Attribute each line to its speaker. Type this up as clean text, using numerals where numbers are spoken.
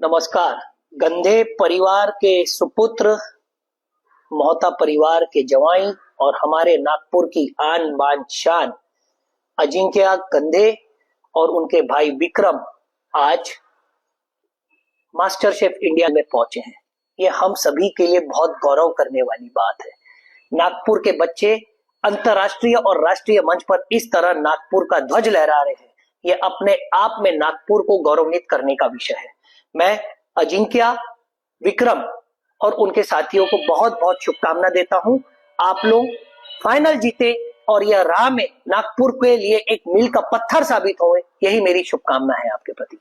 Speaker 1: नमस्कार। गंधे परिवार के सुपुत्र, मोहता परिवार के जवाई और हमारे नागपुर की आन बान शान अजिंक्य गंधे और उनके भाई विक्रम आज मास्टर शेफ इंडिया में पहुंचे हैं। ये हम सभी के लिए बहुत गौरव करने वाली बात है। नागपुर के बच्चे अंतर्राष्ट्रीय और राष्ट्रीय मंच पर इस तरह नागपुर का ध्वज लहरा रहे हैं। ये अपने आप में नागपुर को गौरवान्वित करने का विषय है। मैं अजिंक्य, विक्रम और उनके साथियों को बहुत बहुत शुभकामना देता हूं। आप लोग फाइनल जीते और यह राह में नागपुर के लिए एक मील का पत्थर साबित होए, यही मेरी शुभकामना है आपके प्रति।